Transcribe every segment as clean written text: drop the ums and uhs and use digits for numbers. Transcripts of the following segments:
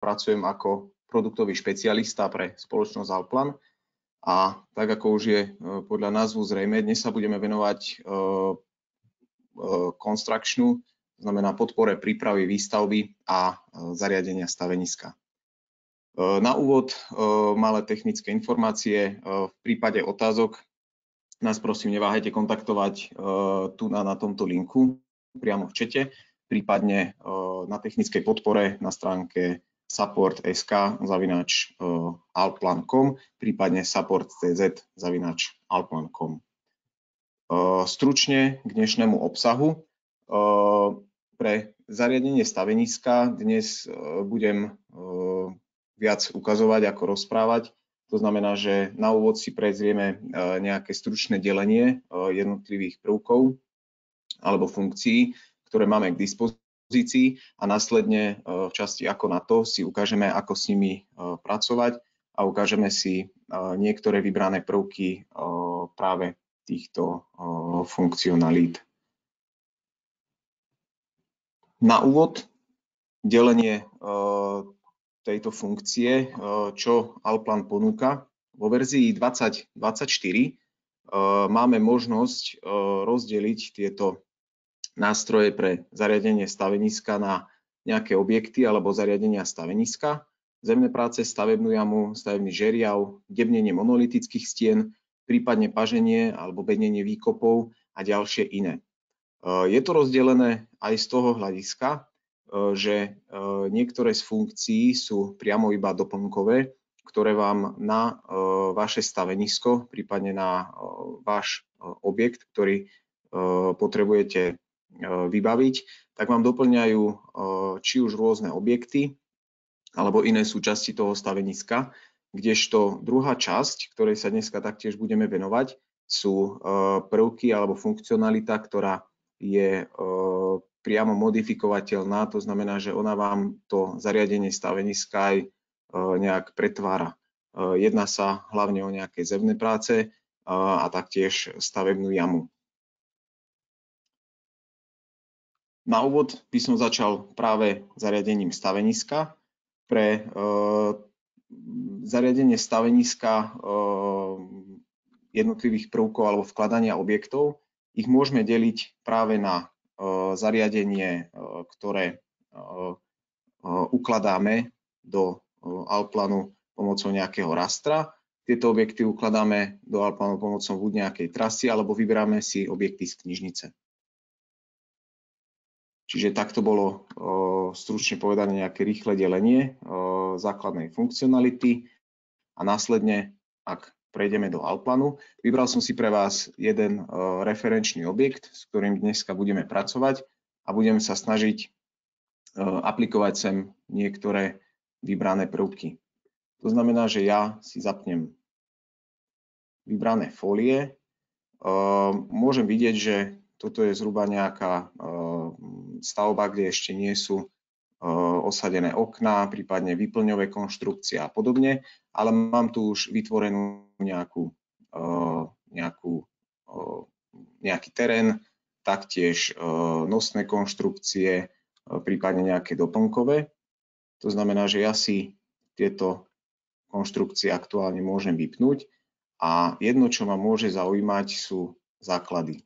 pracujem ako produktový špecialista pre spoločnosť Allplan a tak ako už je podľa názvu zrejme, dnes sa budeme venovať constructionu, to znamená podpore prípravy výstavby a zariadenia staveniska. Na úvod malé technické informácie. V prípade otázok nás prosím neváhajte kontaktovať tu na tomto linku priamo v čete, prípadne na technickej podpore na stránke support.sk@allplan.com, prípadne support.cz@allplan.com. Stručne k dnešnému obsahu. Pre zariadenie staveniska dnes budem viac ukazovať ako rozprávať. To znamená, že na úvod si prezrieme nejaké stručné delenie jednotlivých prvkov alebo funkcií, ktoré máme k dispozícii a následne v časti ako na to si ukážeme, ako s nimi pracovať a ukážeme si niektoré vybrané prvky práve týchto funkcionalít. Na úvod delenie tejto funkcie, čo Allplan ponúka. Vo verzii 2024 máme možnosť rozdeliť tieto nástroje pre zariadenie staveniska na nejaké objekty alebo zariadenia staveniska, zemné práce, stavebnú jamu, stavebný žeriav, debnenie monolitických stien, prípadne paženie alebo bednenie výkopov a ďalšie iné. Je to rozdelené aj z toho hľadiska, že niektoré z funkcií sú priamo iba doplnkové, ktoré vám na vaše stavenisko, prípadne na váš objekt, ktorý potrebujete vybaviť, tak vám doplňajú či už rôzne objekty alebo iné súčasti toho staveniska, kdežto druhá časť, ktorej sa dneska taktiež budeme venovať, sú prvky alebo funkcionalita, ktorá je priamo modifikovateľná, to znamená, že ona vám to zariadenie staveniska aj nejak pretvára. Jedná sa hlavne o nejaké zemné práce a taktiež stavebnú jamu. Na úvod by som začal práve zariadením staveniska. Pre zariadenie staveniska jednotlivých prvkov alebo vkladania objektov ich môžeme deliť práve na zariadenie, ktoré ukladáme do Allplanu pomocou nejakého rastra. Tieto objekty ukladáme do Allplanu pomocou buď nejakej trasy, alebo vyberáme si objekty z knižnice. Čiže takto bolo stručne povedané nejaké rýchle delenie základnej funkcionality a následne, ak prejdeme do Allplanu. Vybral som si pre vás jeden referenčný objekt, s ktorým dneska budeme pracovať a budeme sa snažiť aplikovať sem niektoré vybrané prvky. To znamená, že ja si zapnem vybrané fólie. Môžem vidieť, že toto je zhruba nejaká stavba, kde ešte nie sú osadené okná, prípadne výplňové konštrukcie a podobne, ale mám tu už vytvorenú nejaký terén, taktiež nosné konštrukcie, prípadne nejaké doplnkové. To znamená, že ja si tieto konštrukcie aktuálne môžem vypnúť a jedno, čo ma môže zaujímať, sú základy.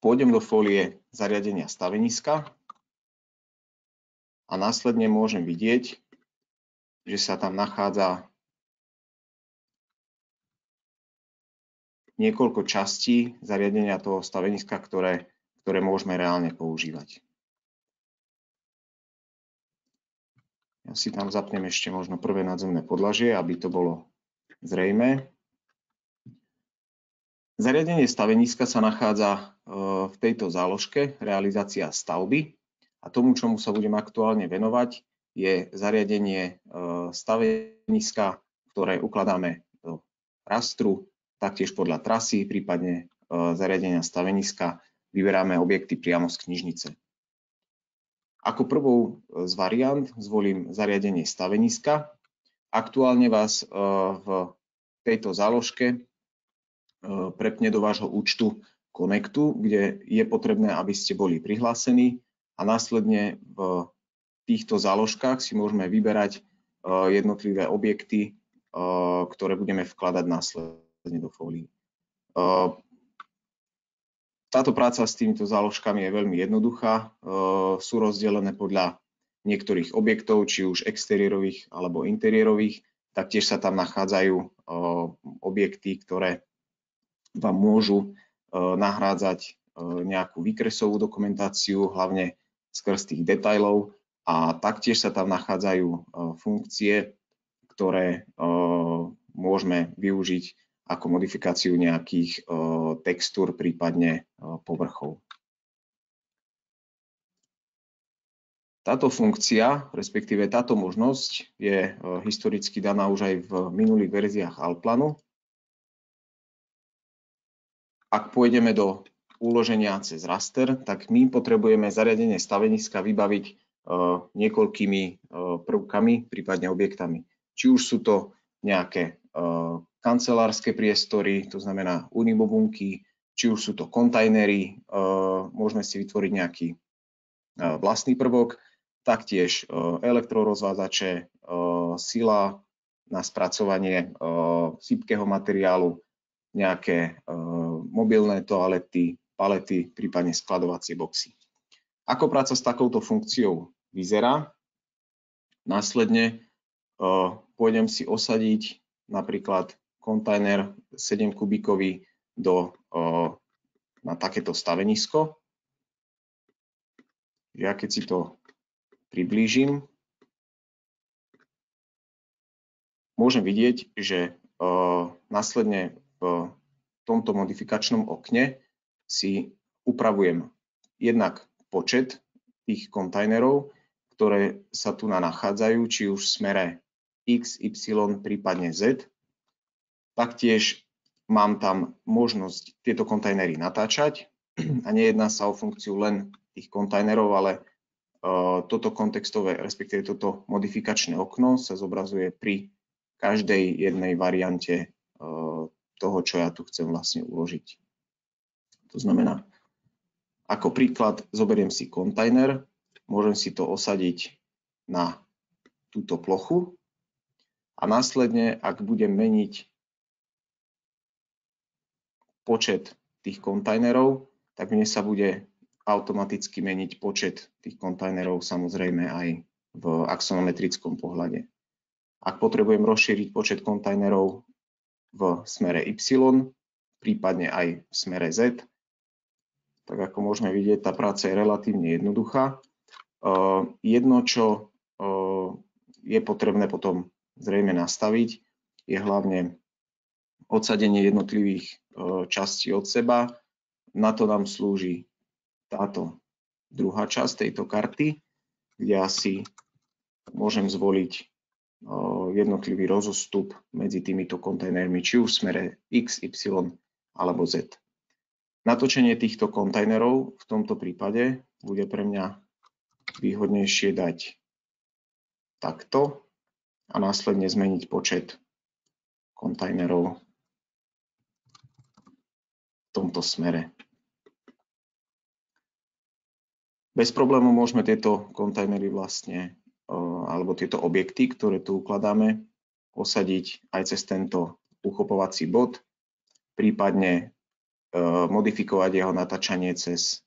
Pôjdem do fólie zariadenia staveniska a následne môžem vidieť, že sa tam nachádza niekoľko častí zariadenia toho staveniska, ktoré môžeme reálne používať. Ja si tam zapnem ešte možno prvé nadzemné podlažie, aby to bolo zrejmé. Zariadenie staveniska sa nachádza v tejto záložke realizácia stavby a tomu, čomu sa budem aktuálne venovať, je zariadenie staveniska, ktoré ukladáme do rastru, taktiež podľa trasy, prípadne zariadenia staveniska vyberáme objekty priamo z knižnice. Ako prvou z variant zvolím zariadenie staveniska. Aktuálne vás v tejto záložke prepne do vášho účtu konektu, kde je potrebné, aby ste boli prihlásení a následne v týchto záložkách si môžeme vyberať jednotlivé objekty, ktoré budeme vkladať následne do fólií. Táto práca s týmito záložkami je veľmi jednoduchá. Sú rozdelené podľa niektorých objektov, či už exteriérových alebo interiérových. Taktiež sa tam nachádzajú objekty, ktoré vám môžu nahrádzať nejakú výkresovú dokumentáciu, hlavne skrz tých detailov. A taktiež sa tam nachádzajú funkcie, ktoré môžeme využiť ako modifikáciu nejakých textúr, prípadne povrchov. Táto funkcia, respektíve táto možnosť je historicky daná už aj v minulých verziách Alplanu. Ak pôjdeme do uloženia cez raster, tak my potrebujeme zariadenie staveniska vybaviť niekoľkými prvkami, prípadne objektami. Či už sú to nejaké kancelárske priestory, to znamená unibobunky, či už sú to kontajnery, môžeme si vytvoriť nejaký vlastný prvok, taktiež elektrorozvádzače, sila na spracovanie sypkého materiálu, nejaké mobilné toalety, palety, prípadne skladovacie boxy. Ako práca s takouto funkciou vyzerá? Následne pôjdem si osadiť napríklad kontajner 7 kubíkový na takéto stavenisko. Ja keď si to priblížim, môžem vidieť, že následne v tomto modifikačnom okne si upravujem jednak počet tých kontajnerov, ktoré sa tu nachádzajú, či už v smere X, Y, prípadne Z. Taktiež mám tam možnosť tieto kontajnery natáčať a nejedná sa o funkciu len tých kontajnerov, ale toto kontextové, respektíve toto modifikačné okno sa zobrazuje pri každej jednej variante toho, čo ja tu chcem vlastne uložiť. To znamená, ako príklad zoberiem si kontajner, môžem si to osadiť na túto plochu a následne, ak budem meniť počet tých kontajnerov, tak mne sa bude automaticky meniť počet tých kontajnerov, samozrejme aj v axonometrickom pohľade. Ak potrebujem rozšíriť počet kontajnerov v smere Y, prípadne aj v smere Z, tak ako môžeme vidieť, tá práca je relatívne jednoduchá. Jedno, čo je potrebné potom zrejme nastaviť, je hlavne odsadenie jednotlivých častí od seba. Na to nám slúži táto druhá časť tejto karty, kde ja si môžem zvoliť jednotlivý rozostup medzi týmito kontajnermi, či už v smere X, Y alebo Z. Natočenie týchto kontajnerov v tomto prípade bude pre mňa výhodnejšie dať takto a následne zmeniť počet kontajnerov v tomto smere. Bez problémov môžeme tieto kontajnery vlastne, alebo tieto objekty, ktoré tu ukladáme, osadiť aj cez tento uchopovací bod, prípadne modifikovať jeho natáčanie cez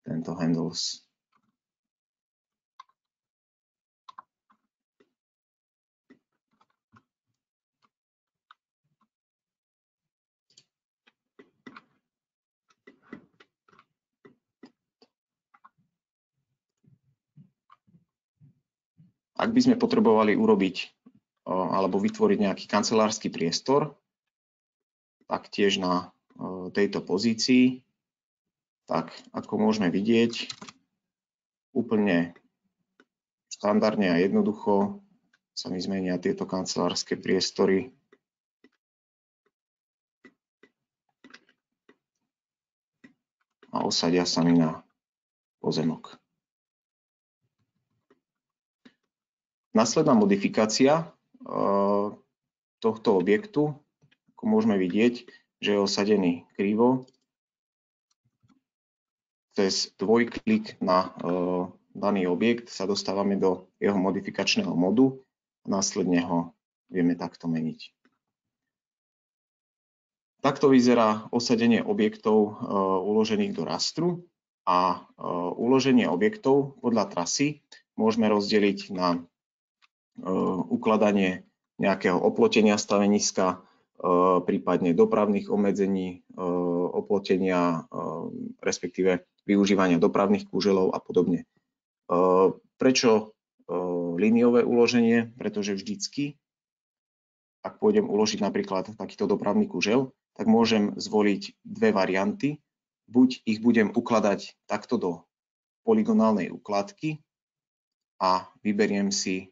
tento handles. Ak by sme potrebovali urobiť alebo vytvoriť nejaký kancelársky priestor, taktiež na tejto pozícii, tak ako môžeme vidieť, úplne štandardne a jednoducho sa mi zmenia tieto kancelárske priestory a osadia sa mi na pozemok. Následná modifikácia tohto objektu, ako môžeme vidieť, že je osadený krivo, cez dvojklik na daný objekt sa dostávame do jeho modifikačného modu a následne ho vieme takto meniť. Takto vyzerá osadenie objektov uložených do rastru a uloženie objektov podľa trasy môžeme rozdeliť na ukladanie nejakého oplotenia staveniska, prípadne dopravných obmedzení, oplotenia, respektíve využívania dopravných kúželov a podobne. Prečo líniové uloženie? Pretože vždycky, ak pôjdem uložiť napríklad takýto dopravný kúžel, tak môžem zvoliť dve varianty. Buď ich budem ukladať takto do polygonálnej ukladky a vyberiem si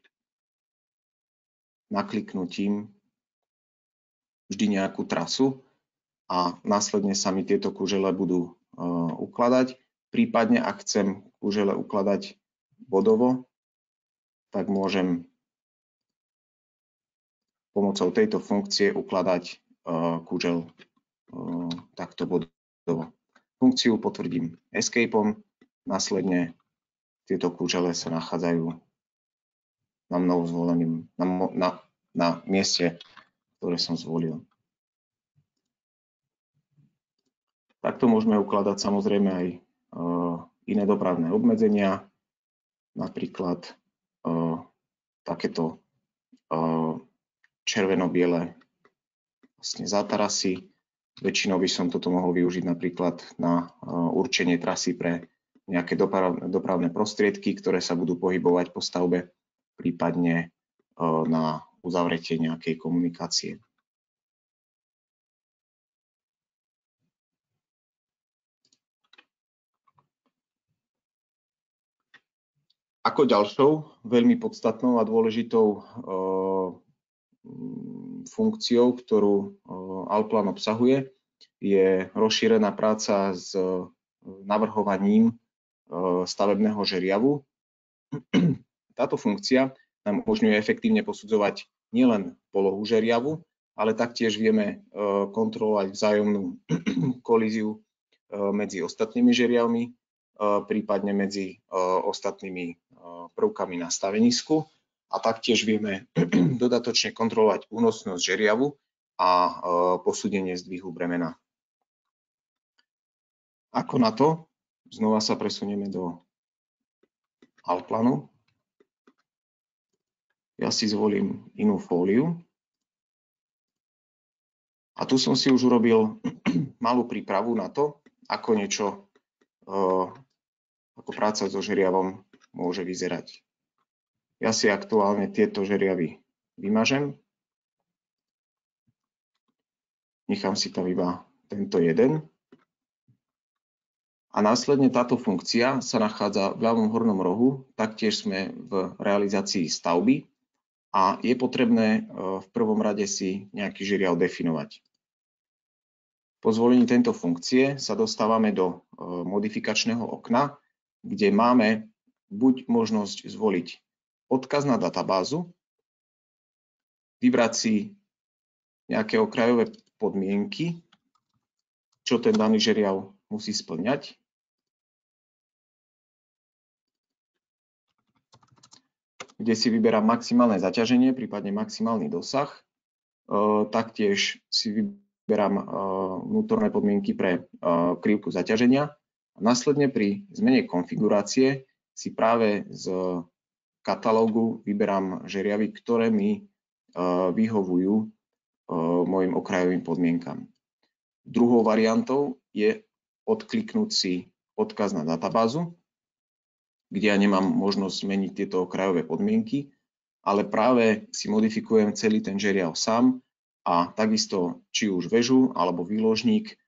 nakliknutím vždy nejakú trasu a následne sa mi tieto kúžele budú ukladať. Prípadne, ak chcem kúžele ukladať bodovo, tak môžem pomocou tejto funkcie ukladať kúžel takto bodovo. Funkciu potvrdím escapeom, následne tieto kúžele sa nachádzajú na mnou zvoleným, na mieste, ktoré som zvolil. Takto môžeme ukladať samozrejme aj iné dopravné obmedzenia, napríklad takéto červeno-biele vlastne zátarasy. Väčšinou by som toto mohol využiť napríklad na určenie trasy pre nejaké dopravné prostriedky, ktoré sa budú pohybovať po stavbe, prípadne na uzavretie nejakej komunikácie. Ako ďalšou veľmi podstatnou a dôležitou funkciou, ktorú Allplan obsahuje, je rozšírená práca s navrhovaním stavebného žeriavu. Táto funkcia nám umožňuje efektívne posudzovať nielen polohu žeriavu, ale taktiež vieme kontrolovať vzájomnú kolíziu medzi ostatnými žeriavmi, prípadne medzi ostatnými prvkami na stavenisku a taktiež vieme dodatočne kontrolovať únosnosť žeriavu a posúdenie zdvihu bremena. Ako na to? Znova sa presunieme do Allplanu. Ja si zvolím inú fóliu. A tu som si už urobil malú prípravu na to, ako niečo, ako práca so žeriavom môže vyzerať. Ja si aktuálne tieto žeriavy vymažem. Nechám si tam iba tento jeden. A následne táto funkcia sa nachádza v ľavom hornom rohu. Taktiež sme v realizácii stavby a je potrebné v prvom rade si nejaký žeriav definovať. Po zvolení tejto funkcie sa dostávame do modifikačného okna, kde máme buď možnosť zvoliť odkaz na databázu, vybrať si nejaké okrajové podmienky, čo ten daný žeriav musí spĺňať. Kde si vyberám maximálne zaťaženie, prípadne maximálny dosah. Taktiež si vyberám vnútorné podmienky pre krivku zaťaženia. A následne pri zmene konfigurácie si práve z katalógu vyberám žeriavy, ktoré mi vyhovujú mojim okrajovým podmienkam. Druhou variantou je odkliknúť si odkaz na databázu, kde ja nemám možnosť zmeniť tieto okrajové podmienky, ale práve si modifikujem celý ten žeriav sám a takisto či už väžu alebo výložník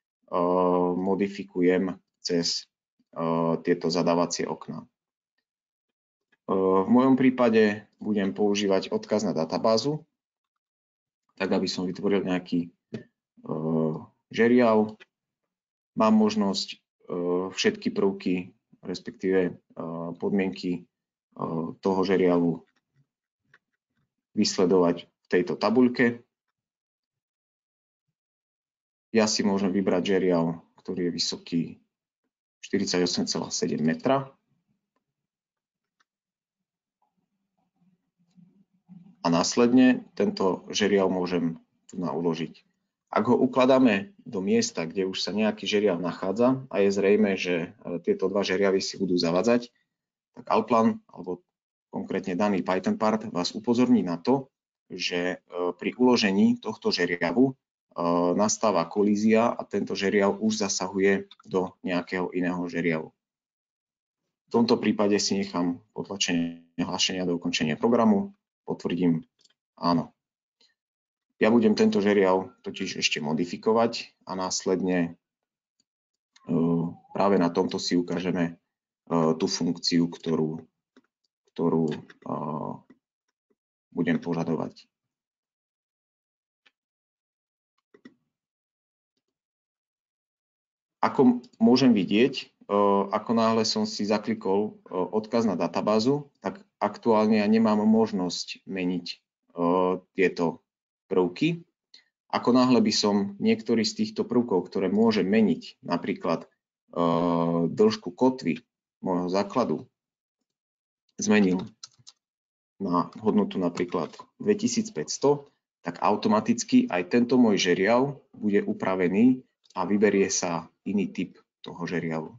modifikujem cez tieto zadávacie okná. V mojom prípade budem používať odkaz na databázu, tak aby som vytvoril nejaký žeriav. Mám možnosť všetky prvky, respektíve podmienky toho žeriavu vysledovať v tejto tabuľke. Ja si môžem vybrať žeriav, ktorý je vysoký 48,7 metra. A následne tento žeriav môžem tu uložiť. Ak ho ukladáme do miesta, kde už sa nejaký žeriav nachádza a je zrejme, že tieto dva žeriavy si budú zavadzať, tak Allplan, alebo konkrétne daný Python part, vás upozorní na to, že pri uložení tohto žeriavu nastáva kolízia a tento žeriav už zasahuje do nejakého iného žeriavu. V tomto prípade si nechám potlačenie hlásenia do ukončenia programu, potvrdím áno. Ja budem tento žeriav totiž ešte modifikovať a následne práve na tomto si ukážeme tú funkciu, ktorú budem požadovať. Ako môžem vidieť, ako náhle som si zaklikol odkaz na databázu, tak aktuálne ja nemám možnosť meniť tieto prvky. Ako náhle by som niektorý z týchto prvkov, ktoré môžem meniť, napríklad dĺžku kotvy môjho základu, zmenil na hodnotu napríklad 2500, tak automaticky aj tento môj žeriav bude upravený a vyberie sa iný typ toho žeriavu.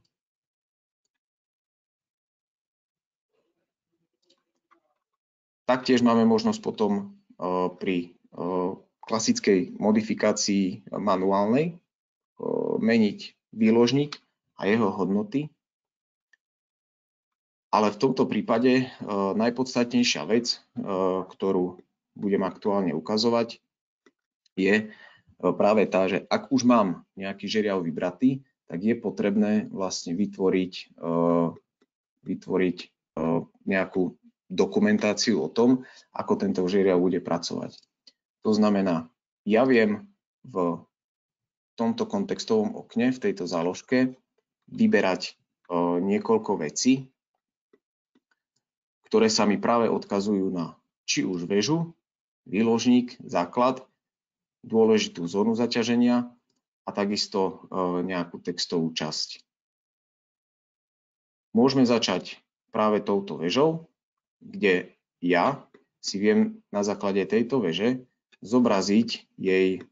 Taktiež máme možnosť potom pri klasickej modifikácii manuálnej meniť výložník a jeho hodnoty. Ale v tomto prípade najpodstatnejšia vec, ktorú budem aktuálne ukazovať, je práve tá, že ak už mám nejaký žeriav vybratý, tak je potrebné vlastne vytvoriť nejakú dokumentáciu o tom, ako tento žeriav bude pracovať. To znamená, ja viem v tomto kontextovom okne, v tejto záložke, vyberať niekoľko vecí, ktoré sa mi práve odkazujú na či už väžu, výložník, základ, dôležitú zónu zaťaženia a takisto nejakú textovú časť. Môžeme začať práve touto väžou, kde ja si viem na základe tejto väže zobraziť jej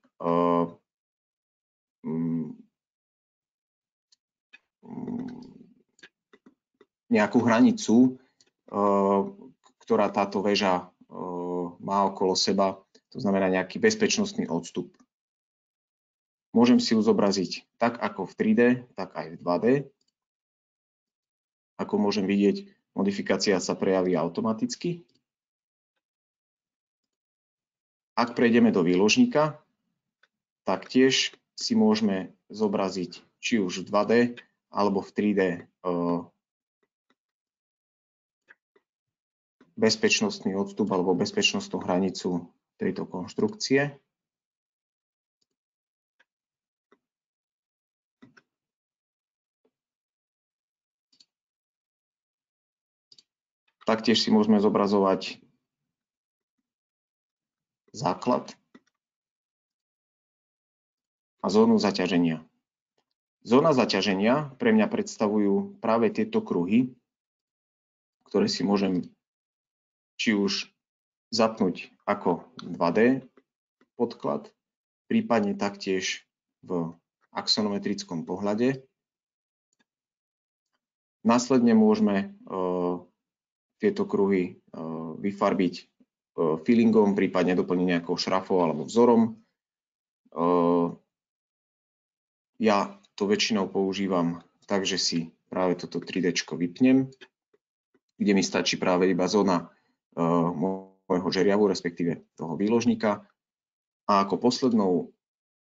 nejakú hranicu, ktorá táto väža má okolo seba, to znamená nejaký bezpečnostný odstup. Môžem si ju zobraziť tak ako v 3D, tak aj v 2D. Ako môžem vidieť, modifikácia sa prejaví automaticky. Ak prejdeme do výložníka, taktiež si môžeme zobraziť či už v 2D alebo v 3D bezpečnostný odstup alebo bezpečnostnú hranicu tejto konštrukcie. Taktiež si môžeme zobrazovať základ a zónu zaťaženia. Zóna zaťaženia pre mňa predstavujú práve tieto kruhy, ktoré si môžem či už zapnúť ako 2D podklad, prípadne taktiež v axonometrickom pohľade. Následne môžeme tieto kruhy vyfarbiť fillingom, prípadne doplniť nejakou šrafou alebo vzorom. Ja to väčšinou používam tak, že si práve toto 3D vypnem, kde mi stačí práve iba zóna môjho žeriavu, respektíve toho výložníka. A ako poslednou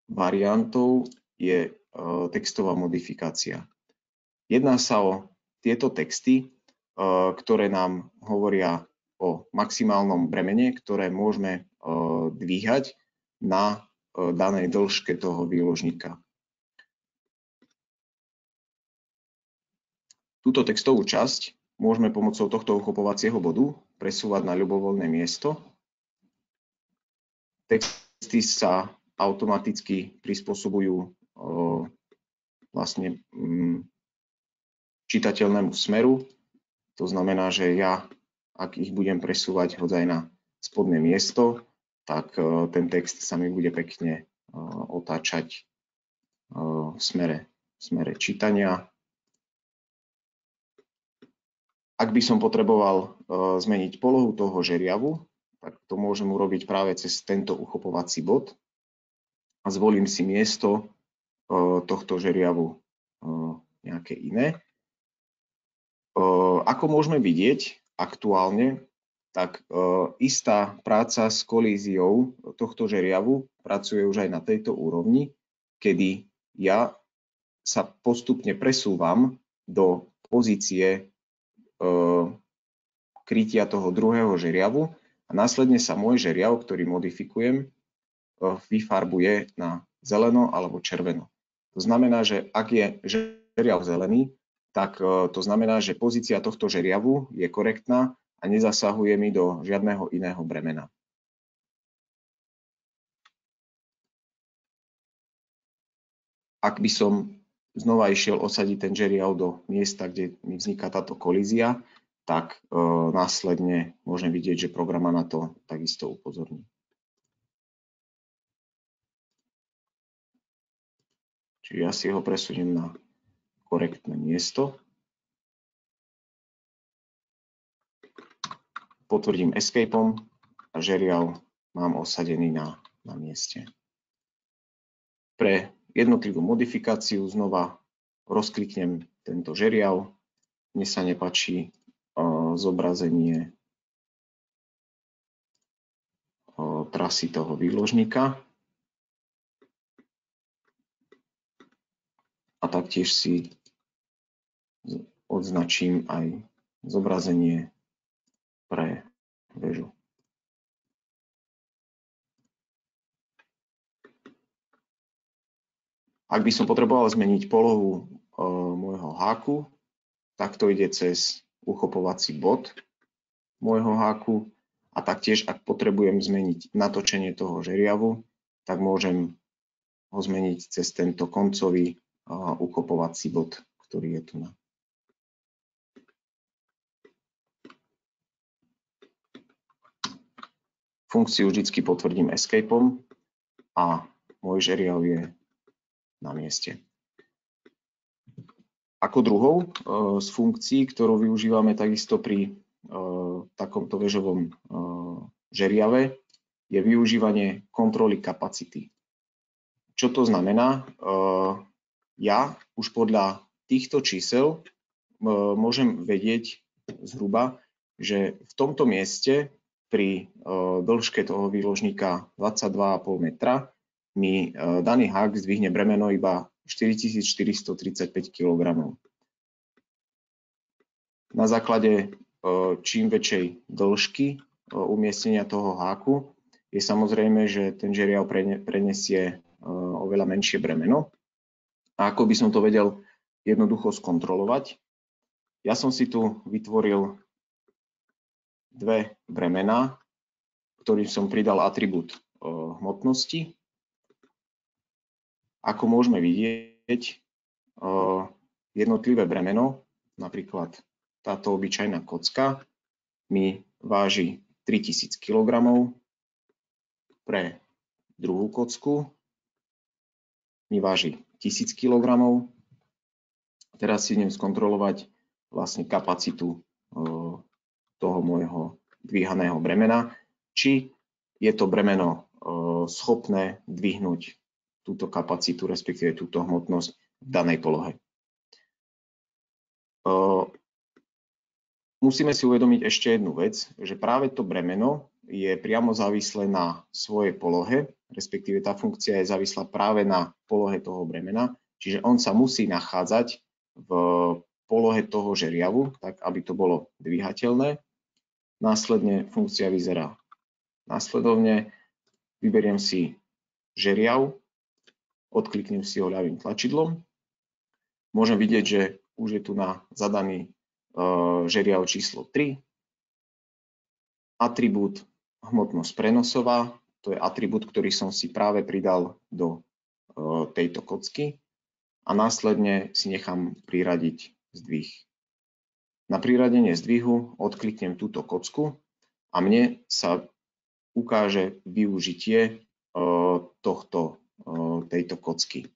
variantou je textová modifikácia. Jedná sa o tieto texty, ktoré nám hovoria o maximálnom bremene, ktoré môžeme dvíhať na danej dĺžke toho výložníka. Túto textovú časť môžeme pomocou tohto uchopovacieho bodu presúvať na ľubovoľné miesto. Texty sa automaticky prispôsobujú vlastne čitateľnému smeru. To znamená, že ja, ak ich budem presúvať hoď aj na spodné miesto, tak ten text sa mi bude pekne otáčať v smere čítania. Ak by som potreboval zmeniť polohu toho žeriavu, tak to môžem urobiť práve cez tento uchopovací bod a zvolím si miesto tohto žeriavu nejaké iné. Ako môžeme vidieť aktuálne, tak istá práca s kolíziou tohto žeriavu pracuje už aj na tejto úrovni, kedy ja sa postupne presúvam do pozície krytia toho druhého žeriavu a následne sa môj žeriav, ktorý modifikujem, vyfarbuje na zeleno alebo červeno. To znamená, že ak je žeriav zelený, tak to znamená, že pozícia tohto žeriavu je korektná a nezasahuje mi do žiadneho iného bremena. Ak by som znova išiel osadiť ten žeriav do miesta, kde mi vzniká táto kolízia, tak následne môžem vidieť, že program ma na to takisto upozorní. Čiže ja si ho presuniem na korektné miesto. Potvrdím escapeom a žeriav mám osadený na mieste. Pre jednotlivú modifikáciu znova rozkliknem tento žeriav. Mne sa nepáči zobrazenie trasy toho výložníka. A taktiež si odznačím aj zobrazenie pre väžu. Ak by som potreboval zmeniť polohu môjho háku, tak to ide cez uchopovací bod môjho háku a taktiež, ak potrebujem zmeniť natočenie toho žeriavu, tak môžem ho zmeniť cez tento koncový uchopovací bod, ktorý je tu na. Funkciu vždy potvrdím escapeom a môj žeriav je na mieste. Ako druhou z funkcií, ktorú využívame takisto pri takomto väžovom žeriave, je využívanie kontroly kapacity. Čo to znamená? Ja už podľa týchto čísel môžem vedieť zhruba, že v tomto mieste pri dĺžke toho výložníka 22,5 metra mi daný hák zdvihne bremeno iba 4435 kg. Na základe čím väčšej dĺžky umiestnenia toho háku je samozrejme, že ten žeriav prenesie oveľa menšie bremeno. A ako by som to vedel jednoducho skontrolovať? Ja som si tu vytvoril dve bremená, ktorým som pridal atribút hmotnosti. Ako môžeme vidieť, jednotlivé bremeno, napríklad táto obyčajná kocka, mi váži 3000 kg, pre druhú kocku mi váži 1000 kg. Teraz si idem skontrolovať vlastne kapacitu toho môjho dvíhaného bremena, či je to bremeno schopné dvihnúť túto kapacitu, respektíve túto hmotnosť v danej polohe. Musíme si uvedomiť ešte jednu vec, že práve to bremeno je priamo závislé na svojej polohe, respektíve tá funkcia je závislá práve na polohe toho bremena, čiže on sa musí nachádzať v polohe toho žeriavu, tak aby to bolo dvíhateľné. Následne funkcia vyzerá následovne. Vyberiem si žeriav, odkliknem si ho ľavým tlačidlom. Môžem vidieť, že už je tu na zadaný žeriav číslo 3. Atribút hmotnosť prenosová, to je atribút, ktorý som si práve pridal do tejto kocky a následne si nechám priradiť zdvih. Na priradenie zdvihu odkliknem túto kocku a mne sa ukáže využitie tejto kocky.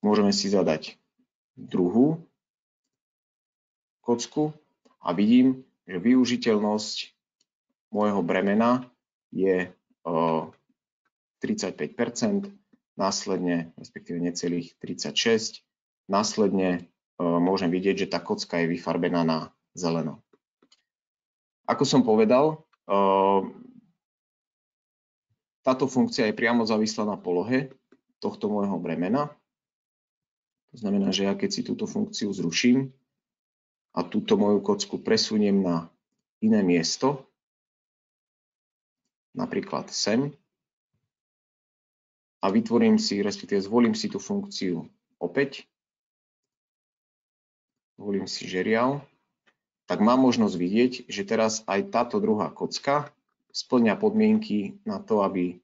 Môžeme si zadať druhú kocku a vidím, že využiteľnosť môjho bremena je 35%, následne, respektíve necelých 36%, následne môžem vidieť, že tá kocka je vyfarbená na zeleno. Ako som povedal, táto funkcia je priamo závislá na polohe tohto môjho bremena. To znamená, že ja keď si túto funkciu zruším a túto moju kocku presuniem na iné miesto, napríklad sem, a vytvorím si, respektíve zvolím si tú funkciu opäť, volím si žeriav, tak mám možnosť vidieť, že teraz aj táto druhá kocka spĺňa podmienky na to, aby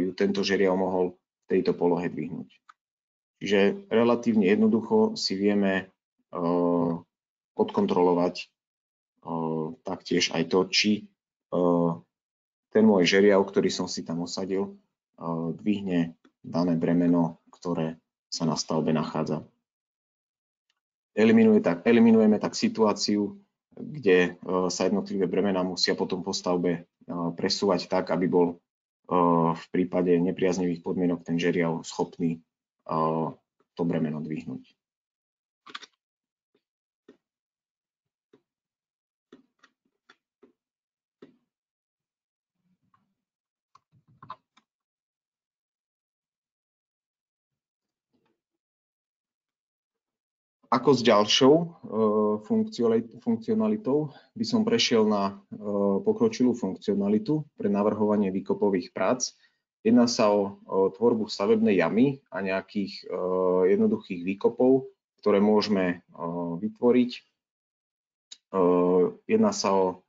ju tento žeriav mohol v tejto polohe dvihnúť. Čiže relatívne jednoducho si vieme odkontrolovať taktiež aj to, či ten môj žeriav, ktorý som si tam osadil, dvihne dané bremeno, ktoré sa na stavbe nachádza. Eliminujeme tak situáciu, kde sa jednotlivé bremená musia potom po stavbe presúvať tak, aby bol v prípade nepriaznivých podmienok ten žeriav schopný to bremeno dvihnúť. Ako s ďalšou funkcionalitou by som prešiel na pokročilú funkcionalitu pre navrhovanie výkopových prác. Jedná sa o tvorbu stavebnej jamy a nejakých jednoduchých výkopov, ktoré môžeme vytvoriť. Jedná sa o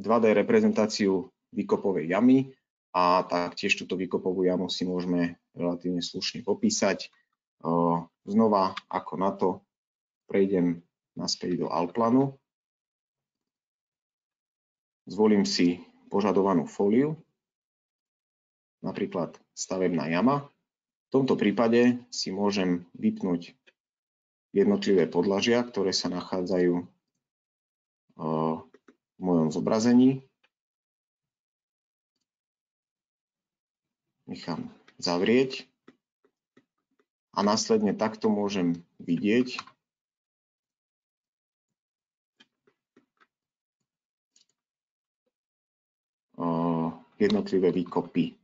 2D reprezentáciu výkopovej jamy a taktiež túto výkopovú jamu si môžeme relatívne slušne popísať. Znova, ako na to, prejdem naspäť do Alplanu. Zvolím si požadovanú fóliu, napríklad stavebná jama. V tomto prípade si môžem vypnúť jednotlivé podlažia, ktoré sa nachádzajú v mojom zobrazení. Nechám zavrieť. A následne takto môžem vidieť jednotlivé výkopy.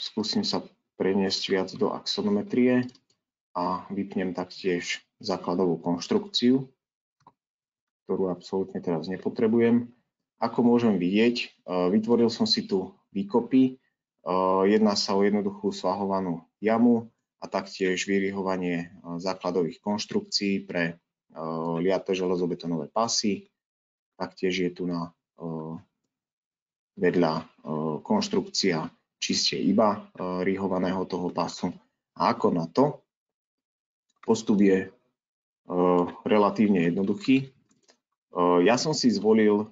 Skúsim sa preniesť viac do axonometrie a vypnem taktiež základovú konštrukciu, ktorú absolútne teraz nepotrebujem. Ako môžem vidieť, vytvoril som si tu výkopy. Jedná sa o jednoduchú svahovanú jamu a taktiež vyrihovanie základových konštrukcií pre liaté železobetonové pásy. Taktiež je tu na vedľa konštrukcia čiste iba rihovaného toho pásu. A ako na to? Postup je relatívne jednoduchý. Ja som si zvolil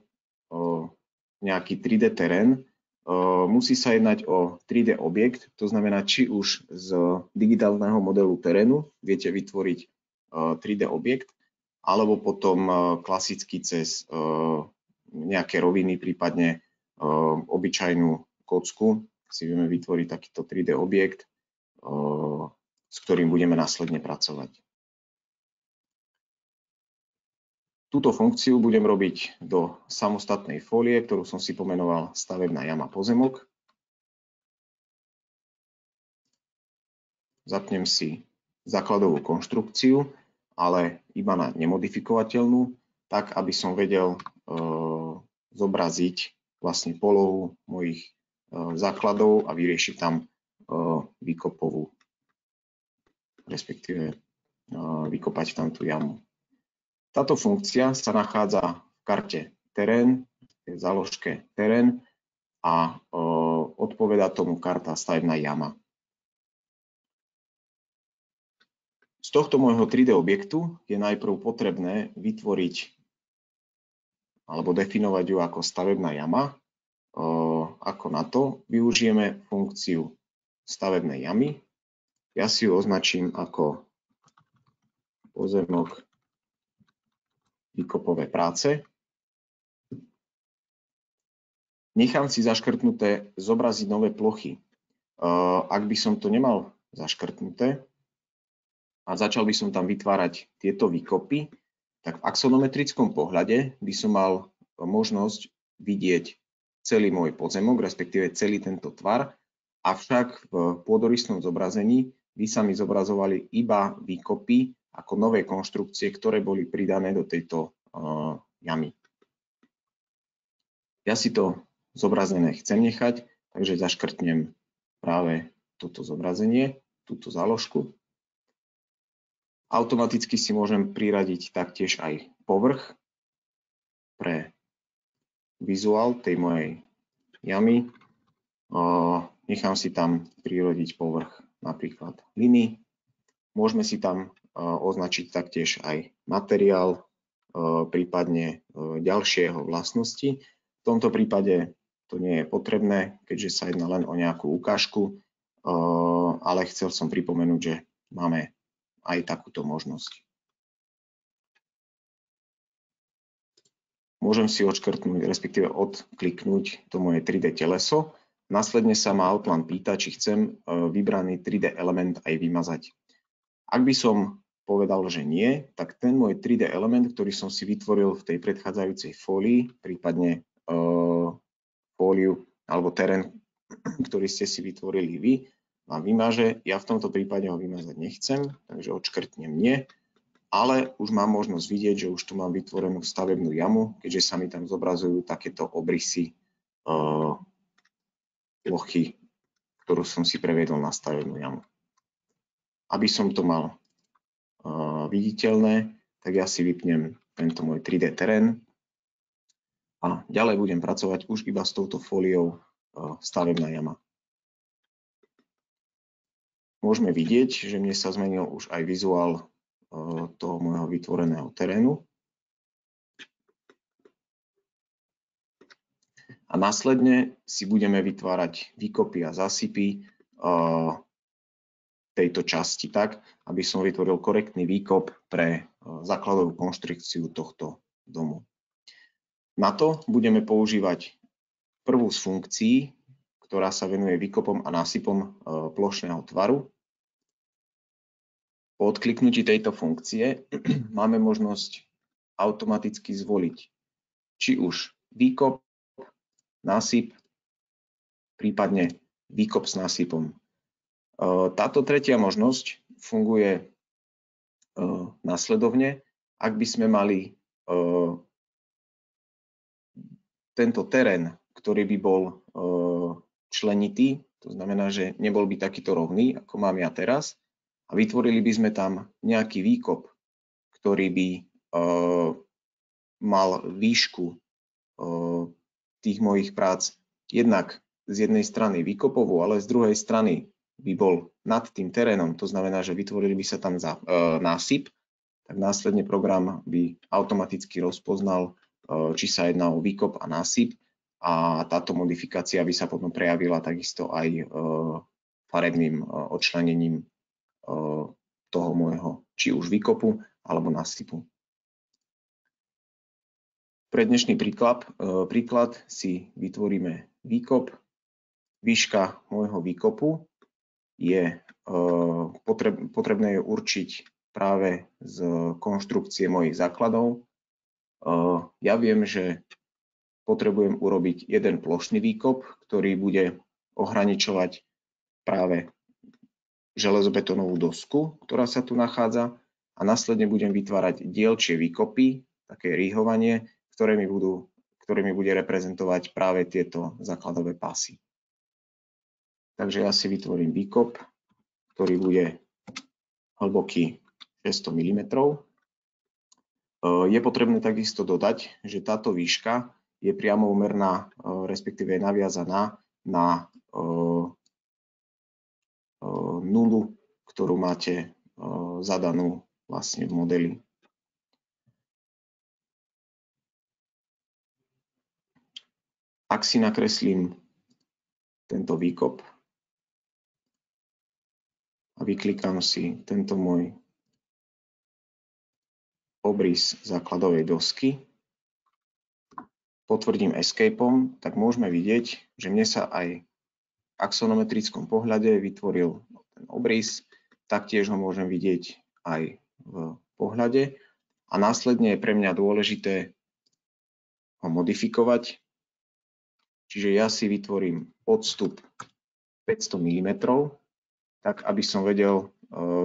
nejaký 3D terén. Musí sa jednať o 3D objekt, to znamená, či už z digitálneho modelu terénu viete vytvoriť 3D objekt, alebo potom klasicky cez nejaké roviny, prípadne obyčajnú kocku si vieme vytvoriť takýto 3D objekt, s ktorým budeme následne pracovať. Túto funkciu budem robiť do samostatnej fólie, ktorú som si pomenoval stavebná jama pozemok. Zapnem si základovú konštrukciu, ale iba na nemodifikovateľnú, tak aby som vedel zobraziť vlastne polohu mojich základov a vyriešiť tam výkopovú, respektíve vykopať tam tú jamu. Táto funkcia sa nachádza v karte terén, v záložke terén a odpovedá tomu karta stavebná jama. Z tohto môjho 3D objektu je najprv potrebné vytvoriť alebo definovať ju ako stavebná jama. Ako na to využijeme funkciu stavebnej jamy. Ja si ju označím ako pozemok výkopové práce. Nechám si zaškrtnuté zobraziť nové plochy. Ak by som to nemal zaškrtnuté a začal by som tam vytvárať tieto výkopy, tak v axonometrickom pohľade by som mal možnosť vidieť celý môj pozemok, respektíve celý tento tvar, avšak v pôdorysnom zobrazení by sa mi zobrazovali iba výkopy ako nové konštrukcie, ktoré boli pridané do tejto jamy. Ja si to zobrazené chcem nechať, takže zaškrtnem práve toto zobrazenie, túto záložku. Automaticky si môžem priradiť taktiež aj povrch pre vizuál tej mojej jamy. Nechám si tam priradiť povrch napríklad hliny. Môžeme si tam označiť taktiež aj materiál, prípadne ďalšie jeho vlastnosti. V tomto prípade to nie je potrebné, keďže sa jedná len o nejakú ukážku, ale chcel som pripomenúť, že máme aj takúto možnosť. Môžem si odškrtnúť, respektíve odkliknúť to moje 3D teleso. Následne sa ma Outline pýta, či chcem vybraný 3D element aj vymazať. Ak by som povedal, že nie, tak ten môj 3D element, ktorý som si vytvoril v tej predchádzajúcej fólii, prípadne fóliu alebo terén, ktorý ste si vytvorili vy, vám vymaže. Ja v tomto prípade ho vymazať nechcem, takže odškrtnem nie, ale už mám možnosť vidieť, že už tu mám vytvorenú stavebnú jamu, keďže sa mi tam zobrazujú takéto obrysy plochy, ktorú som si previedol na stavebnú jamu. Aby som to mal viditeľné, tak ja si vypnem tento môj 3D terén a ďalej budem pracovať už iba s touto fóliou stavebná jama. Môžeme vidieť, že mne sa zmenil už aj vizuál toho môjho vytvoreného terénu. A následne si budeme vytvárať výkopy a zásypy tejto časti tak, aby som vytvoril korektný výkop pre základovú konštrukciu tohto domu. Na to budeme používať prvú z funkcií, ktorá sa venuje výkopom a násypom plošného tvaru. Po odkliknutí tejto funkcie máme možnosť automaticky zvoliť či už výkop, násyp, prípadne výkop s násypom. Táto tretia možnosť funguje nasledovne. Ak by sme mali tento terén, ktorý by bol členitý, to znamená, že nebol by takýto rovný, ako mám ja teraz, a vytvorili by sme tam nejaký výkop, ktorý by mal výšku tých mojich prác jednak z jednej strany výkopovú, ale z druhej strany by bol nad tým terénom, to znamená, že vytvorili by sa tam násyp, tak následne program by automaticky rozpoznal, či sa jedná o výkop a násyp, a táto modifikácia by sa potom prejavila takisto aj farebným odčlenením toho môjho či už výkopu alebo násypu. Pre dnešný príklad si vytvoríme výkop. Výška môjho výkopu je potrebné ju určiť práve z konštrukcie mojich základov. Ja viem, že potrebujem urobiť jeden plošný výkop, ktorý bude ohraničovať práve železobetónovú dosku, ktorá sa tu nachádza, a následne budem vytvárať dielčie výkopy, také rýhovanie, ktoré mi bude reprezentovať práve tieto základové pásy. Takže ja si vytvorím výkop, ktorý bude hlboký 600 mm. Je potrebné takisto dodať, že táto výška je priamo úmerná, respektíve naviazaná na nulu, ktorú máte zadanú vlastne v modeli. Ak si nakreslím tento výkop a vyklikám si tento môj obrys základovej dosky, potvrdím escapeom, tak môžeme vidieť, že mne sa aj v axonometrickom pohľade vytvoril ten obrys, taktiež ho môžem vidieť aj v pohľade a následne je pre mňa dôležité ho modifikovať. Čiže ja si vytvorím odstup 500 mm, tak aby som vedel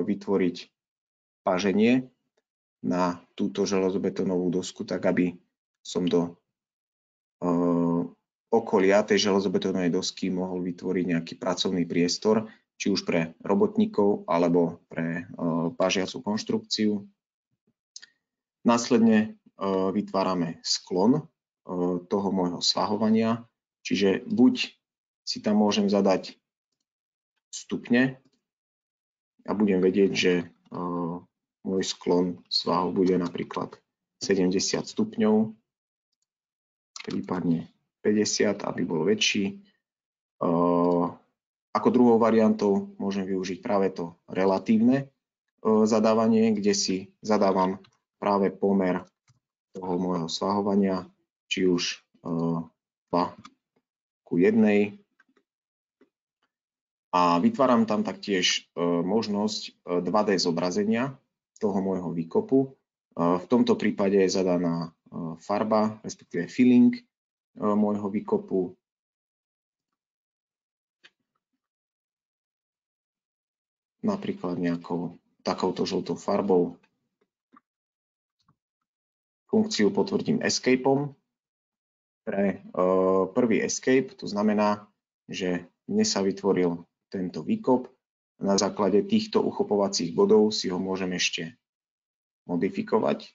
vytvoriť páženie na túto železobetónovú dosku, tak aby som do okolia tej železobetónovej dosky mohol vytvoriť nejaký pracovný priestor, či už pre robotníkov alebo pre pážiacu konštrukciu. Následne vytvárame sklon toho môjho svahovania, čiže buď si tam môžem zadať stupne a budem vedieť, že môj sklon svahu bude napríklad 70 stupňov, prípadne 50, aby bol väčší. Ako druhou variantou môžem využiť práve to relatívne zadávanie, kde si zadávam práve pomer toho môjho svahovania, či už 2:1. A vytváram tam taktiež možnosť 2D zobrazenia toho môjho výkopu. V tomto prípade je zadaná farba, respektíve filling môjho výkopu. Napríklad nejakou takouto žltou farbou. Funkciu potvrdím escapeom. Pre prvý escape to znamená, že mne sa vytvoril tento výkop. Na základe týchto uchopovacích bodov si ho môžem ešte modifikovať.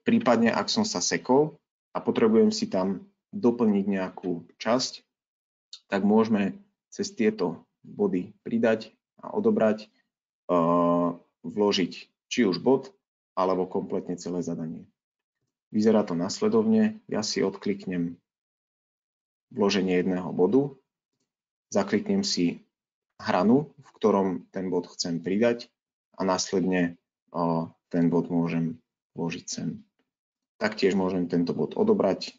Prípadne, ak som sa sekol a potrebujem si tam doplniť nejakú časť, tak môžeme cez tieto body pridať a odobrať, vložiť či už bod, alebo kompletne celé zadanie. Vyzerá to nasledovne. Ja si odkliknem vloženie jedného bodu, zakliknem si hranu, v ktorom ten bod chcem pridať a následne ten bod môžem vložiť sem. Taktiež môžem tento bod odobrať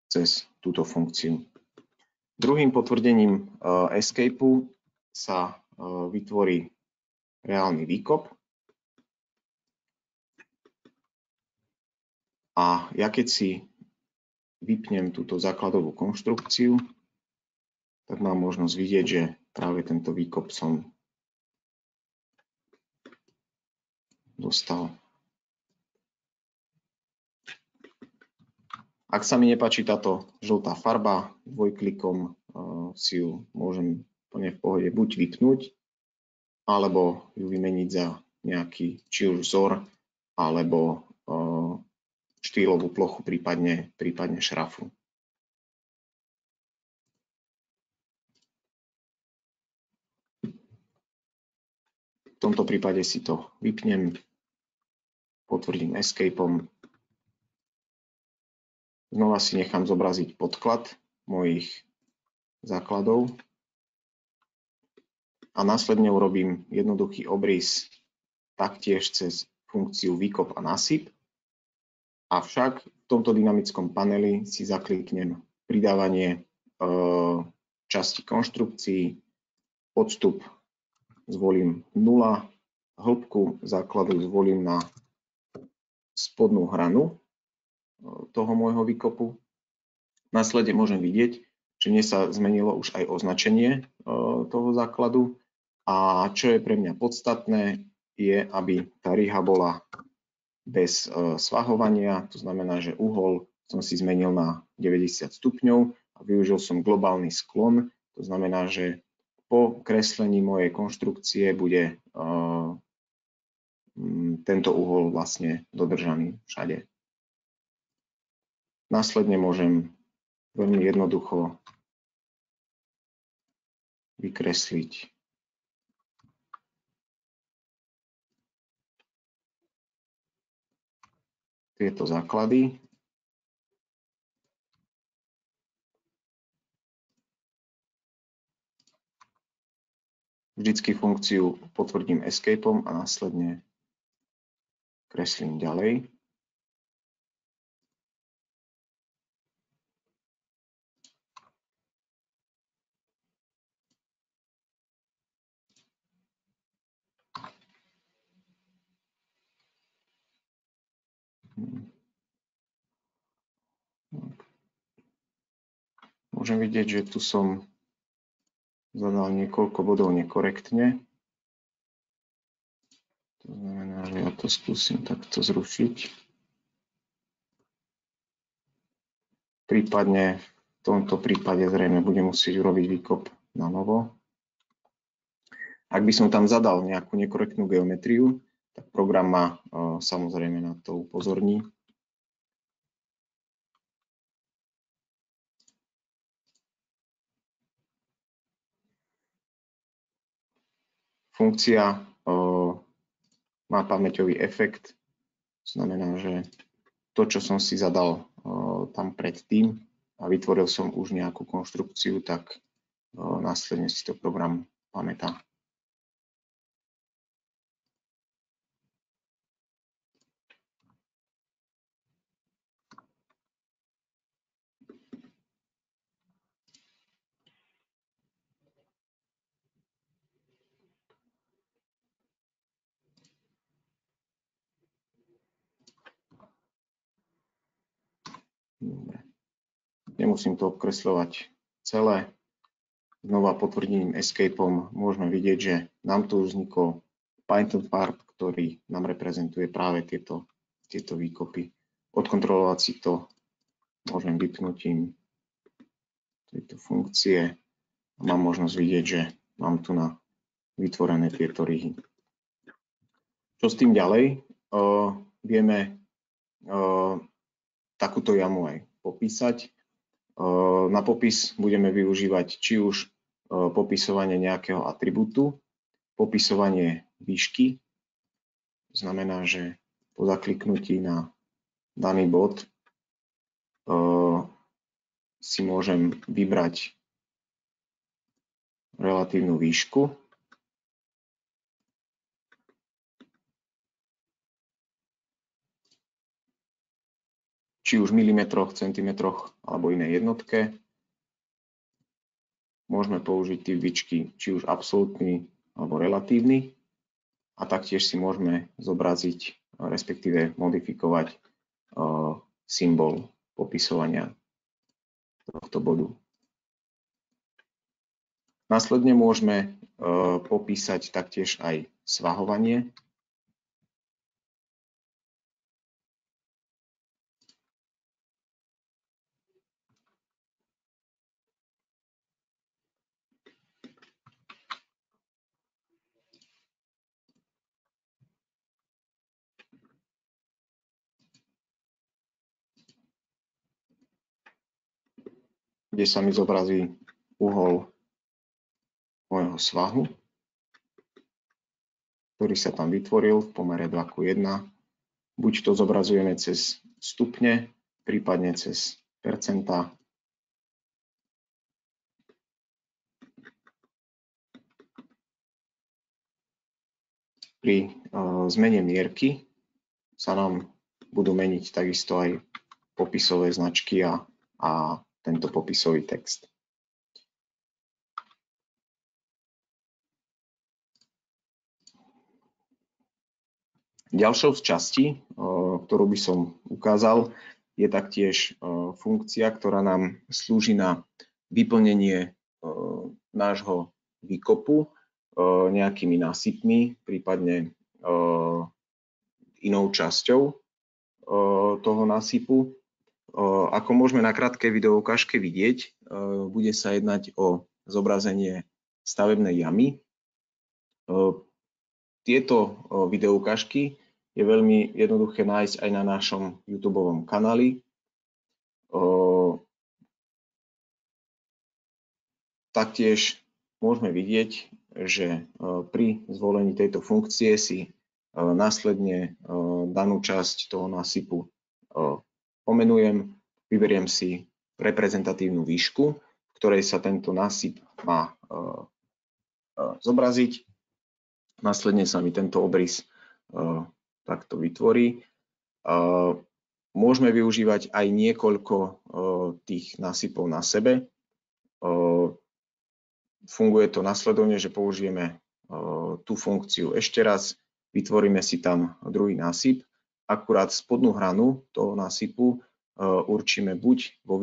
cez túto funkciu. Druhým potvrdením escapeu sa vytvorí reálny výkop. A ja keď si vypnem túto základovú konštrukciu, tak mám možnosť vidieť, že práve tento výkop som dostal. Ak sa mi nepáči táto žltá farba, dvojklikom si ju môžem plne v pohode buď vypnúť, alebo ju vymeniť za nejaký či už vzor, alebo štýlovú plochu, prípadne šrafu. V tomto prípade si to vypnem, potvrdím escapeom. Znova si nechám zobraziť podklad mojich základov a následne urobím jednoduchý obrys taktiež cez funkciu výkop a násyp. Avšak v tomto dynamickom paneli si zakliknem pridávanie časti konštrukcií, odstup zvolím 0, hĺbku základu zvolím na spodnú hranu toho môjho výkopu. Následne môžem vidieť, že mne sa zmenilo už aj označenie toho základu a čo je pre mňa podstatné je, aby tá riha bola bez svahovania, to znamená, že uhol som si zmenil na 90 stupňov a využil som globálny sklon. To znamená, že po kreslení mojej konštrukcie bude tento uhol vlastne dodržaný všade. Následne môžem veľmi jednoducho vykresliť tieto základy. Vždycky funkciu potvrdím escapeom a následne kreslím ďalej. Môžem vidieť, že tu som zadal niekoľko bodov nekorektne. To znamená, že ja to skúsim takto zrušiť. Prípadne v tomto prípade zrejme budem musieť urobiť výkop na novo. Ak by som tam zadal nejakú nekorektnú geometriu, tak program ma samozrejme na to upozorní. Funkcia má pamäťový efekt, znamená, že to, čo som si zadal tam predtým a vytvoril som už nejakú konštrukciu, tak následne si to program pamätá. Dobre. Nemusím to obkresľovať celé. Znova potvrdením escapeom môžeme vidieť, že nám tu vznikol Python part, ktorý nám reprezentuje práve tieto výkopy. Odkontrolovať si to môžem vypnutím tejto funkcie a mám možnosť vidieť, že mám tu na vytvorené tieto rihy. Čo s tým ďalej? Vieme takúto jamu aj popísať. Na popis budeme využívať či už popisovanie nejakého atribútu, popisovanie výšky. Znamená, že po zakliknutí na daný bod si môžem vybrať relatívnu výšku. Či už v milimetroch, centimetroch alebo inej jednotke. Môžeme použiť typ výšky, či už absolútny alebo relatívny. A taktiež si môžeme zobraziť, respektíve modifikovať symbol popisovania tohto bodu. Následne môžeme popísať taktiež aj svahovanie. Kde sa mi zobrazí uhol môjho svahu, ktorý sa tam vytvoril v pomere 2:1. Buď to zobrazujeme cez stupne, prípadne cez percentá. Pri zmene mierky sa nám budú meniť takisto aj popisové značky a tento popisový text. Ďalšou z častí, ktorú by som ukázal, je taktiež funkcia, ktorá nám slúži na vyplnenie nášho výkopu nejakými násypmi, prípadne inou časťou toho násypu. Ako môžeme na krátkej videoukážke vidieť, bude sa jednať o zobrazenie stavebnej jamy. Tieto videoukážky je veľmi jednoduché nájsť aj na našom YouTubeovom kanáli. Taktiež môžeme vidieť, že pri zvolení tejto funkcie si následne danú časť toho násypu pomenujem, vyberiem si reprezentatívnu výšku, v ktorej sa tento násyp má zobraziť. Následne sa mi tento obrys takto vytvorí. Môžeme využívať aj niekoľko tých násypov na sebe. Funguje to nasledovne, že použijeme tú funkciu ešte raz, vytvoríme si tam druhý násyp, akurát spodnú hranu toho násypu určíme buď vo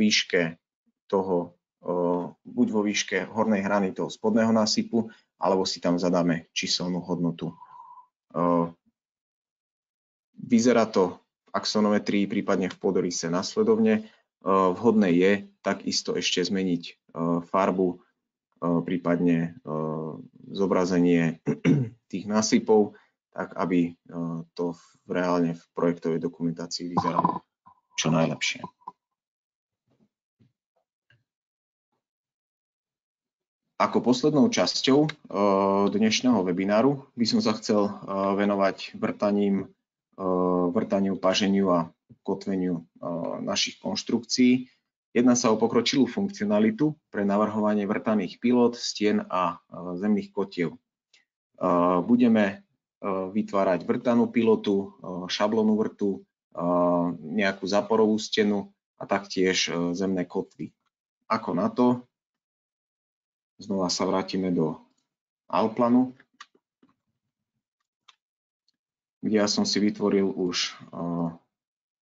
výške hornej hrany toho spodného násypu, alebo si tam zadáme číselnú hodnotu. Vyzerá to v axonometrii, prípadne v pôdorise nasledovne. Vhodné je takisto ešte zmeniť farbu, prípadne zobrazenie tých násypov, tak aby to reálne v projektovej dokumentácii vyzeralo čo najlepšie. Ako poslednou časťou dnešného webináru by som sa chcel venovať vrtaniu, paženiu a kotveniu našich konštrukcií. Jedná sa o pokročilú funkcionalitu pre navrhovanie vrtaných pilot, stien a zemných kotiev. Budeme vytvárať vrtanú pilotu, šablónu vrtu, nejakú záporovú stenu a taktiež zemné kotvy. Ako na to? Znova sa vrátime do Alplanu, kde ja som si vytvoril už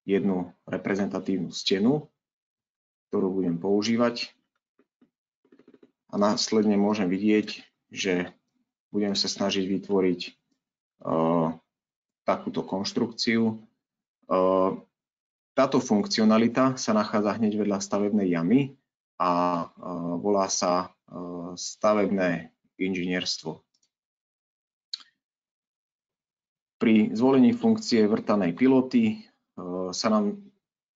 jednu reprezentatívnu stenu, ktorú budem používať. A následne môžem vidieť, že budem sa snažiť vytvoriť takúto konštrukciu. Táto funkcionalita sa nachádza hneď vedľa stavebnej jamy a volá sa stavebné inžinierstvo. Pri zvolení funkcie vrtanej piloty sa nám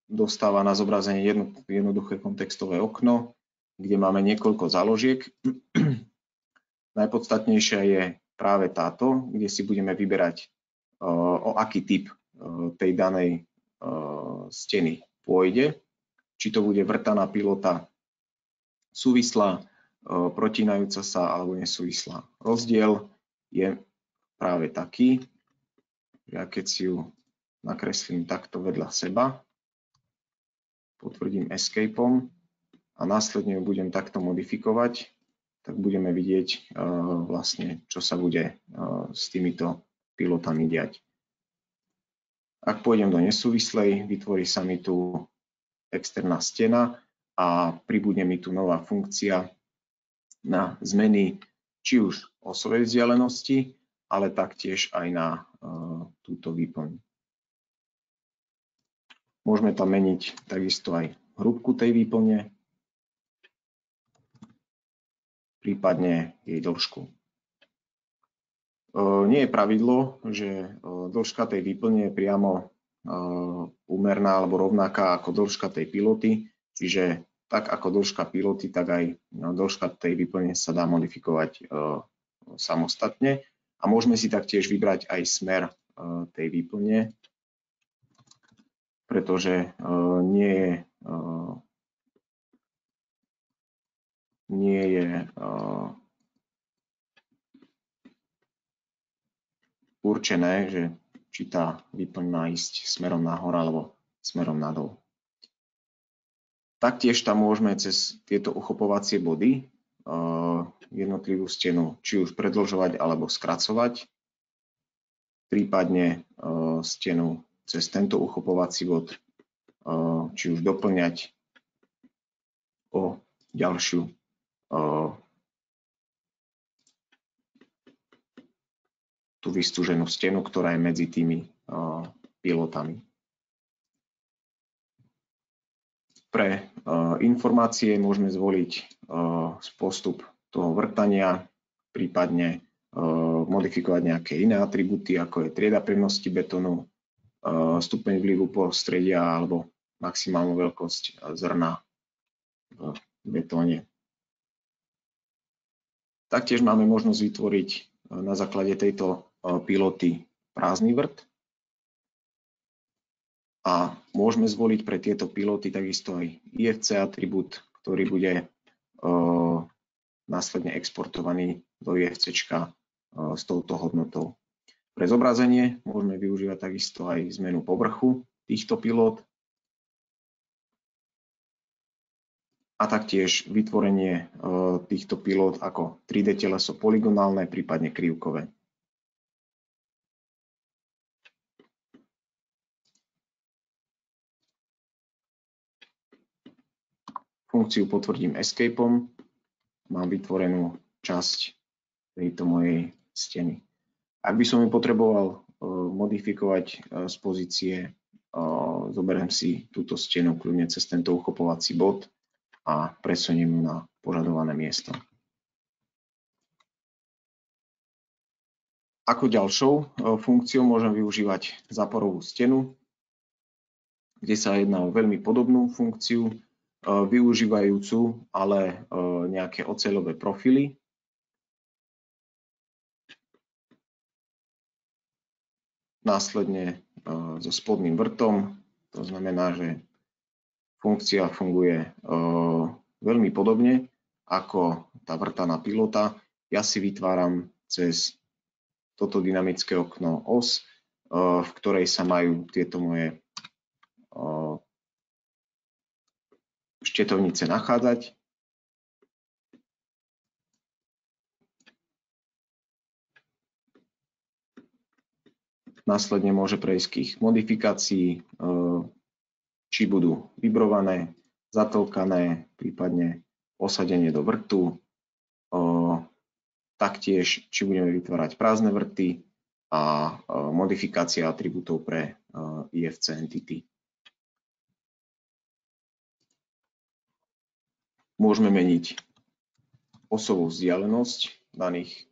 dostáva na zobrazenie jednoduché kontextové okno, kde máme niekoľko záložiek. Najpodstatnejšia je práve táto, kde si budeme vyberať, o aký typ tej danej steny pôjde. Či to bude vrtaná pilota súvislá, protínajúca sa alebo nesúvislá. Rozdiel je práve taký, že ja keď si ju nakreslím takto vedľa seba, potvrdím escapeom a následne ju budem takto modifikovať, tak budeme vidieť vlastne, čo sa bude s týmito pilotami diať. Ak pôjdem do nesúvislej, vytvorí sa mi tu externá stena a pribudne mi tu nová funkcia na zmeny či už osovej vzdialenosti, ale taktiež aj na túto výplň. Môžeme tam meniť takisto aj hrúbku tej výplne, prípadne jej dĺžku. Nie je pravidlo, že dĺžka tej výplne je priamo úmerná alebo rovnaká ako dĺžka tej piloty, čiže tak ako dĺžka piloty, tak aj dĺžka tej výplne sa dá modifikovať samostatne a môžeme si taktiež vybrať aj smer tej výplne, pretože nie je určené, že či tá výplň má ísť smerom nahor alebo smerom nadol. Taktiež tam môžeme cez tieto uchopovacie body jednotlivú stenu či už predĺžovať alebo skracovať, prípadne stenu cez tento uchopovací bod či už doplňať o ďalšiu tú vystúženú stenu, ktorá je medzi tými pilotami. Pre informácie môžeme zvoliť postup toho vrtania, prípadne modifikovať nejaké iné atribúty, ako je trieda pevnosti betónu, stupeň vlivu prostredia alebo maximálnu veľkosť zrna v betóne. Taktiež máme možnosť vytvoriť na základe tejto piloty prázdny vrt a môžeme zvoliť pre tieto piloty takisto aj IFC atribút, ktorý bude následne exportovaný do IFCčka s touto hodnotou. Pre zobrazenie môžeme využívať takisto aj zmenu povrchu týchto pilot a taktiež vytvorenie týchto pilot ako 3D teleso polygonálne, prípadne krivkové. Funkciu potvrdím escapeom. Mám vytvorenú časť tejto mojej steny. Ak by som ju potreboval modifikovať z pozície, zoberiem si túto stenu kľudne cez tento uchopovací bod a presuniem ju na požadované miesto. Ako ďalšou funkciou môžem využívať záporovú stenu, kde sa jedná o veľmi podobnú funkciu, využívajúcu ale nejaké oceľové profily. Následne so spodným vrtom, to znamená, že funkcia funguje veľmi podobne ako tá vrtaná pilota. Ja si vytváram cez toto dynamické okno os, v ktorej sa majú tieto moje štetovnice nachádzať. Následne môže prejsť k ich modifikácii, či budú vibrované, zatlkané, prípadne osadenie do vrtu, taktiež či budeme vytvárať prázdne vrty a modifikácia atribútov pre IFC entity. Môžeme meniť osovú vzdialenosť daných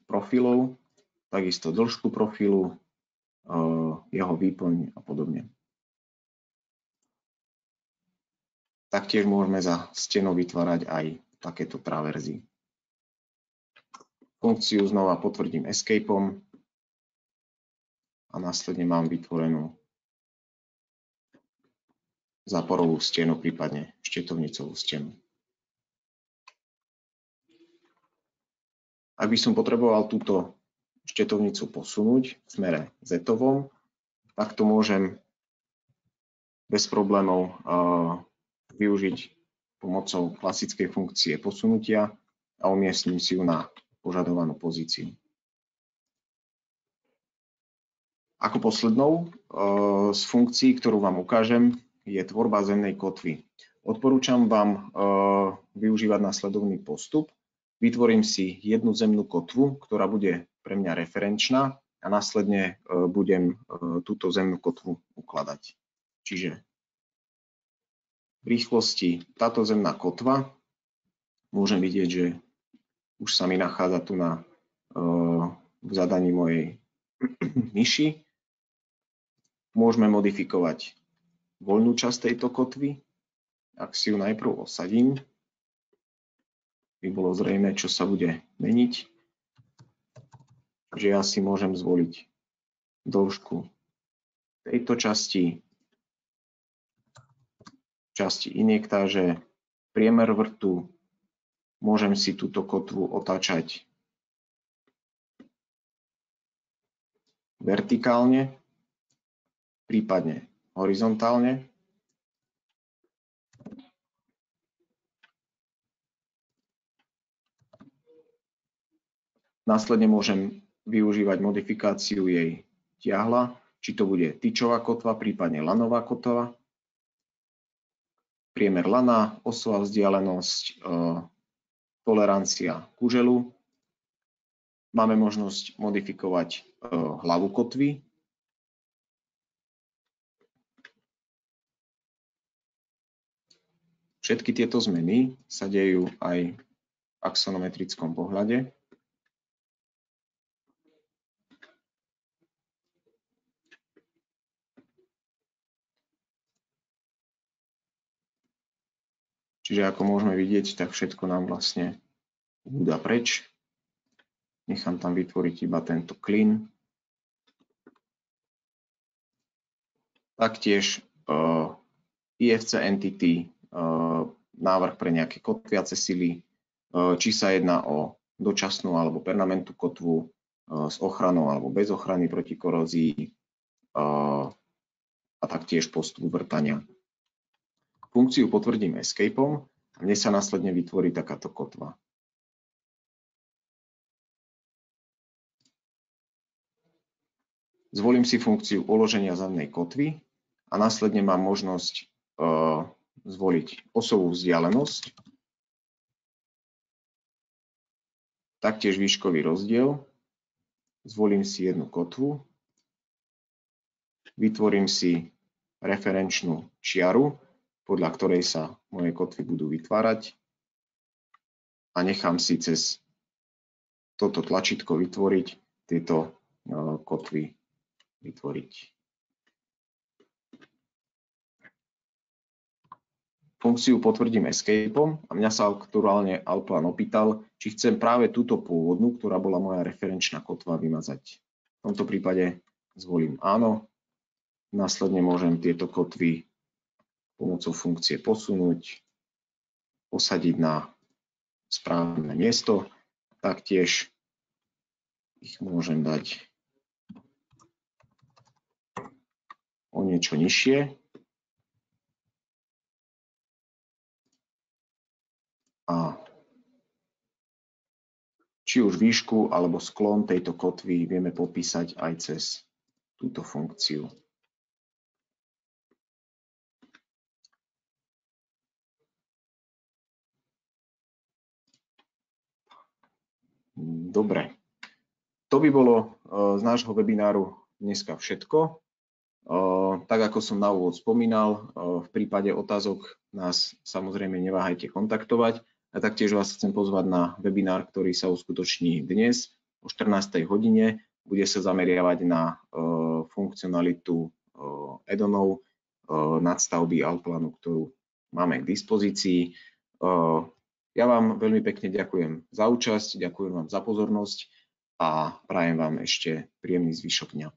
profilov, takisto dĺžku profilu, jeho výplň a podobne. Taktiež môžeme za stenou vytvárať aj takéto traverzy. Funkciu znova potvrdím escapeom a následne mám vytvorenú záporovú stenu, prípadne štetovnicovú stenu. Ak by som potreboval túto štetovnicu posunúť v smere Z-ovom, tak to môžem bez problémov využiť pomocou klasickej funkcie posunutia a umiestním si ju na požadovanú pozíciu. Ako poslednou z funkcií, ktorú vám ukážem, je tvorba zemnej kotvy. Odporúčam vám využívať následovný postup. Vytvorím si jednu zemnú kotvu, ktorá bude pre mňa referenčná a následne budem túto zemnú kotvu ukladať. Čiže v rýchlosti táto zemná kotva, môžem vidieť, že už sa mi nachádza tu v zadaní mojej myši. Môžeme modifikovať voľnú časť tejto kotvy. Ak si ju najprv osadím, by bolo zrejme, čo sa bude meniť. Takže ja si môžem zvoliť dĺžku tejto časti injektáže, priemer vrtu, môžem si túto kotvu otáčať vertikálne, prípadne horizontálne. Následne môžem využívať modifikáciu jej tiahla, či to bude tyčová kotva, prípadne lanová kotva. Priemer lana, osová vzdialenosť, tolerancia kuželu. Máme možnosť modifikovať hlavu kotvy. Všetky tieto zmeny sa dejú aj v axonometrickom pohľade. Čiže ako môžeme vidieť, tak všetko nám vlastne ubúda preč. Nechám tam vytvoriť iba tento clean. Taktiež IFC entity, návrh pre nejaké kotviace sily, či sa jedná o dočasnú alebo permanentnú kotvu s ochranou alebo bez ochrany proti korózii a taktiež postup vrtania. Funkciu potvrdím escapeom a mne sa následne vytvorí takáto kotva. Zvolím si funkciu uloženia zadnej kotvy a následne mám možnosť zvoliť osovú vzdialenosť, taktiež výškový rozdiel, zvolím si jednu kotvu, vytvorím si referenčnú čiaru, podľa ktorej sa moje kotvy budú vytvárať a nechám si cez toto tlačítko vytvoriť tieto kotvy vytvoriť. Funkciu potvrdím escapeom a mňa sa aktuálne Allplan opýtal, či chcem práve túto pôvodnú, ktorá bola moja referenčná kotva, vymazať. V tomto prípade zvolím áno. Následne môžem tieto kotvy pomocou funkcie posunúť, posadiť na správne miesto. Taktiež ich môžem dať o niečo nižšie. A či už výšku alebo sklon tejto kotvy vieme popísať aj cez túto funkciu. Dobre, to by bolo z nášho webináru dneska všetko. Tak ako som na úvod spomínal, v prípade otázok nás samozrejme neváhajte kontaktovať. A taktiež vás chcem pozvať na webinár, ktorý sa uskutoční dnes o 14. hodine. Bude sa zameriavať na funkcionalitu add-onov nadstavby Allplanu, ktorú máme k dispozícii. Ja vám veľmi pekne ďakujem za účasť, ďakujem vám za pozornosť a prajem vám ešte príjemný zvyšok dňa.